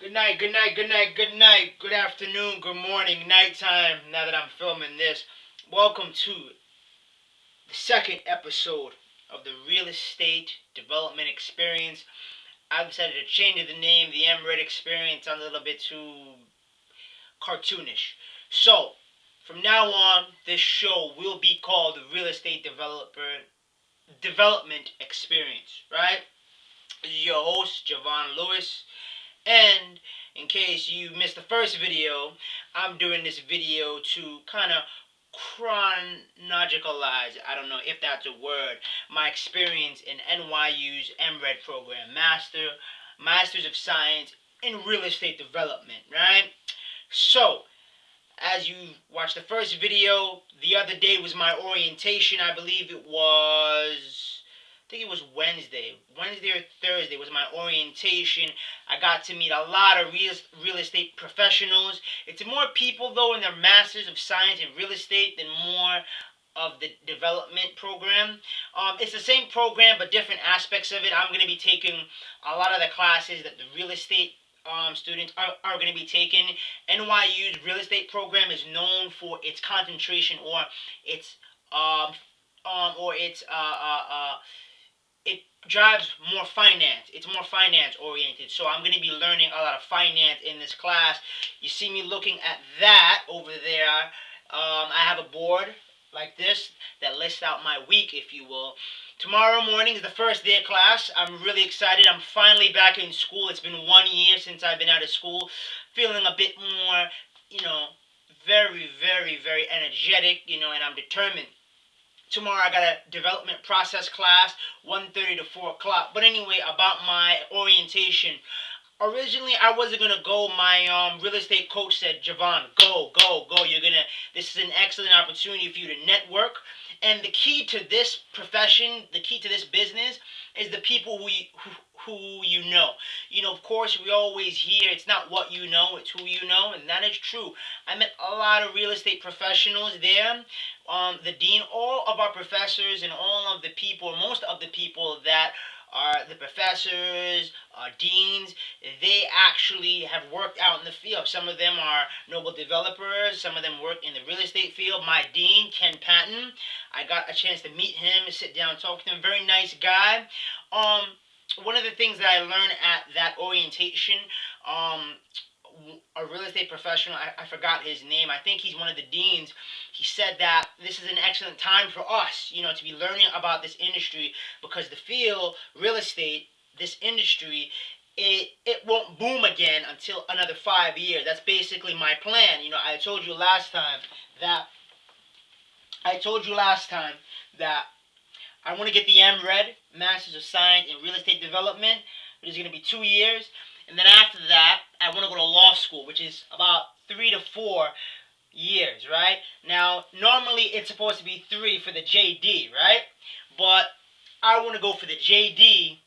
Good night, good night, good night, good night, good afternoon, good morning, nighttime, now that I'm filming this. Welcome to the second episode of the Real Estate Development Experience. I've decided to change the name, the MRED Experience, sounds a little bit too cartoonish. So, from now on, this show will be called the Real Estate Development Experience, right? This is your host, Javon Lewis. And in case you missed the first video, I'm doing this video to kind of chronologicalize, I don't know if that's a word, my experience in NYU's MRED program, Masters of Science in Real Estate Development, right? So, as you watched the first video, the other day was my orientation. I believe it was, I think it was Wednesday or Thursday was my orientation. I got to meet a lot of real estate professionals. It's more people though in their Masters of Science in Real Estate than more of the development program. It's the same program but different aspects of it. I'm going to be taking a lot of the classes that the real estate students are going to be taking. NYU's real estate program is known for its concentration its um, or its it drives more finance. It's more finance oriented. So I'm going to be learning a lot of finance in this class. You see me looking at that over there. I have a board like this that lists out my week, if you will. Tomorrow morning is the first day of class. I'm really excited. I'm finally back in school. It's been 1 year since I've been out of school. Feeling a bit more, you know, very, very, very energetic, and I'm determined. Tomorrow I got a development process class, 1:30 to 4 o'clock. But anyway, about my orientation. Originally, I wasn't gonna go. My real estate coach said, "Javon, go, go, go. This is an excellent opportunity for you to network. And the key to this profession, the key to this business, is the people who you know. Of course, we always hear it's not what you know, it's who you know, and that is true. I met a lot of real estate professionals there. The dean, all of our professors, and all of the people, most of the people that are the professors, deans, they actually have worked out in the field. Some of them are noble developers. Some of them work in the real estate field. My dean, Ken Patton, I got a chance to meet him, sit down, talk to him. Very nice guy. Um, One of the things that I learned at that orientation, um, a real estate professional, I forgot his name. I think he's one of the deans. He said that this is an excellent time for us, to be learning about this industry because the field, real estate, this industry, it won't boom again until another 5 years. That's basically my plan. That I told you last time that I want to get the MRED, Masters of Science in Real Estate Development, which is going to be 2 years. And then after that, I want to go to law school, which is about 3 to 4 years, right? Now, normally it's supposed to be 3 for the JD, right? But I want to go for the JD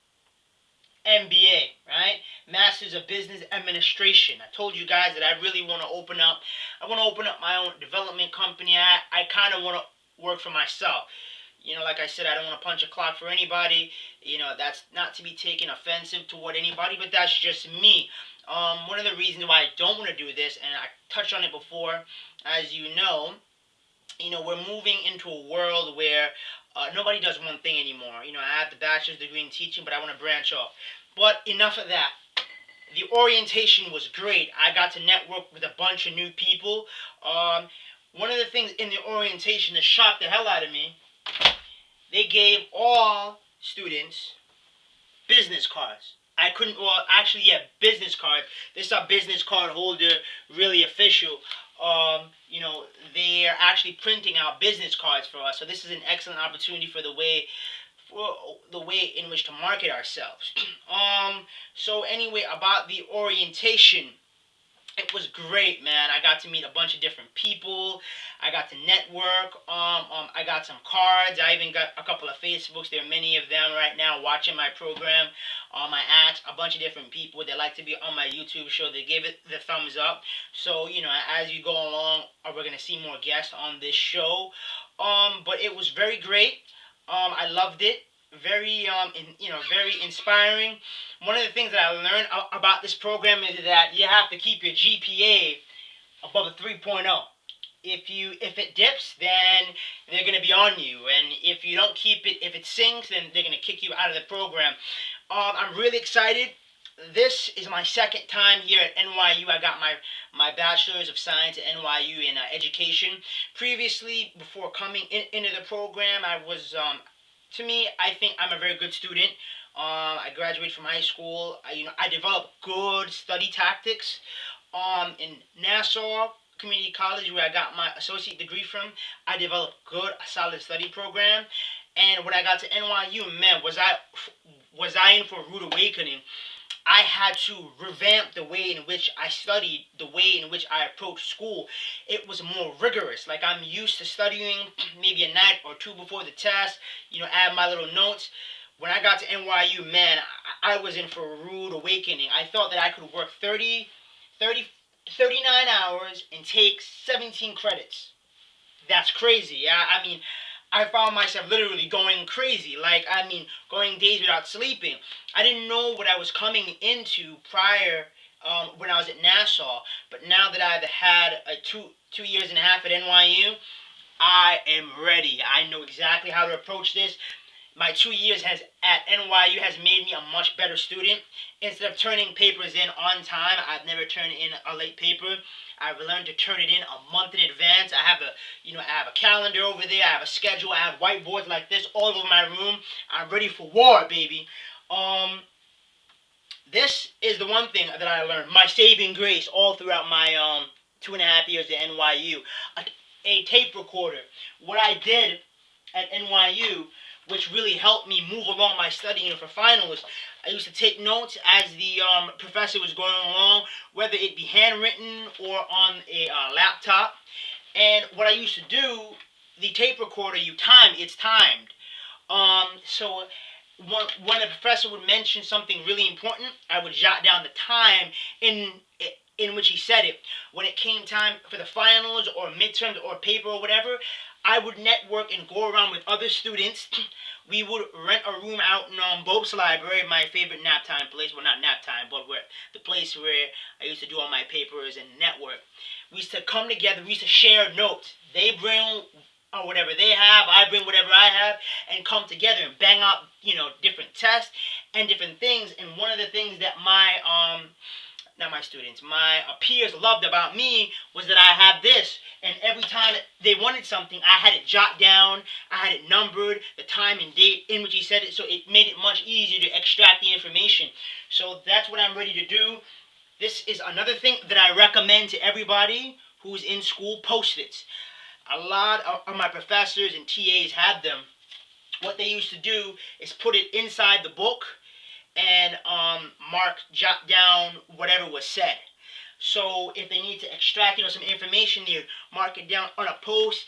MBA, right? Masters of Business Administration. I told you guys that I really want to open up my own development company. I kind of want to work for myself. Like I said, I don't want to punch a clock for anybody. That's not to be taken offensive toward anybody, but that's just me. One of the reasons why I don't want to do this, and I touched on it before, as we're moving into a world where nobody does one thing anymore. I have the bachelor's degree in teaching, but I want to branch off. But enough of that. The orientation was great. I got to network with a bunch of new people. One of the things in the orientation that shocked the hell out of me, they gave all students business cards. I couldn't, well, actually, yeah, business cards. This is a business card holder, really official. They're actually printing out business cards for us. So this is an excellent opportunity for the way in which to market ourselves. So anyway, about the orientation, it was great, man. I got to meet a bunch of different people. I got to network. I got some cards. I even got a couple of Facebooks. There are many of them right now watching my program. I asked a bunch of different people that like to be on my YouTube show. They gave it the thumbs up. So, as you go along, we're going to see more guests on this show. But it was very great. I loved it. very very inspiring. One of the things that I learned about this program is that you have to keep your GPA above a 3.0. If it dips, then they're gonna be on you, and if you don't keep it, if it sinks, then they're gonna kick you out of the program. I'm really excited. This is my second time here at NYU. I got my bachelor's of science at NYU in education. Previously, before coming into the program, I was to me, I think I'm a very good student. I graduated from high school. I developed good study tactics. In Nassau Community College, where I got my associate degree from, I developed good, a solid study program. And when I got to NYU, man, was I in for a rude awakening. I had to revamp the way in which I studied, the way in which I approached school. It was more rigorous. Like, I'm used to studying maybe a night or two before the test, add my little notes. When I got to NYU, man, I was in for a rude awakening. I thought that I could work 39 hours and take 17 credits. That's crazy. I mean, I found myself literally going crazy. Like, I mean, going days without sleeping. I didn't know what I was coming into prior, when I was at Nassau. But now that I've had a 2 years and a half at NYU, I am ready. I know exactly how to approach this. My 2 years has at NYU has made me a much better student. Instead of turning papers in on time, I've never turned in a late paper. I've learned to turn it in a month in advance. I have a calendar over there. I have a schedule. I have whiteboards like this all over my room. I'm ready for war, baby. Um, this is the one thing that I learned. My saving grace all throughout my 2.5 years at NYU. A tape recorder. What I did at NYU, which really helped me move along my studying for finals. I used to take notes as the professor was going along, whether it be handwritten or on a laptop. And what I used to do, the tape recorder, it's timed. So when a professor would mention something really important, I would jot down the time in which he said it. When it came time for the finals or midterms or paper or whatever, I would network and go around with other students. We would rent a room out in Bope's Library, my favorite nap time place. Well, not nap time, but the place where I used to do all my papers and network. We used to come together. We used to share notes. They bring whatever they have, I bring whatever I have, and come together and bang out, different tests and different things. And one of the things that not my students, my peers loved about me was that I had this. And every time they wanted something, I had it jot down, I had it numbered, the time and date in which he said it, so it made it much easier to extract the information. So that's what I'm ready to do. This is another thing that I recommend to everybody who's in school: Post-its. A lot of my professors and TAs had them. What they used to do is put it inside the book and jot down whatever was said. So if they need to extract, some information, you mark it down on a post,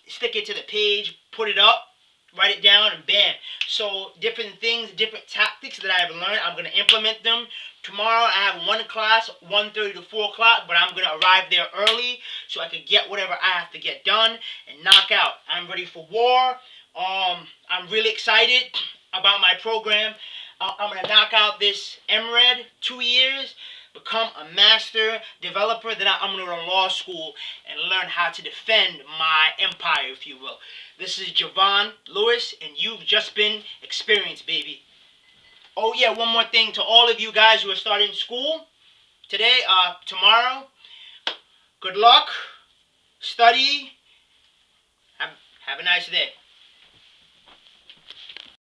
stick it to the page, put it up, write it down, and bam. So different things, different tactics that I have learned, I'm going to implement them. Tomorrow I have one class, 1:30 to 4 o'clock, but I'm going to arrive there early so I can get whatever I have to get done and knock out. I'm ready for war. I'm really excited about my program. I'm going to knock out this MRed, 2 years, become a master developer. Then I'm going to go to law school and learn how to defend my empire, if you will. This is Javon Lewis, and you've just been experienced, baby. Oh yeah, one more thing to all of you guys who are starting school today, tomorrow. Good luck. Study. Have a nice day.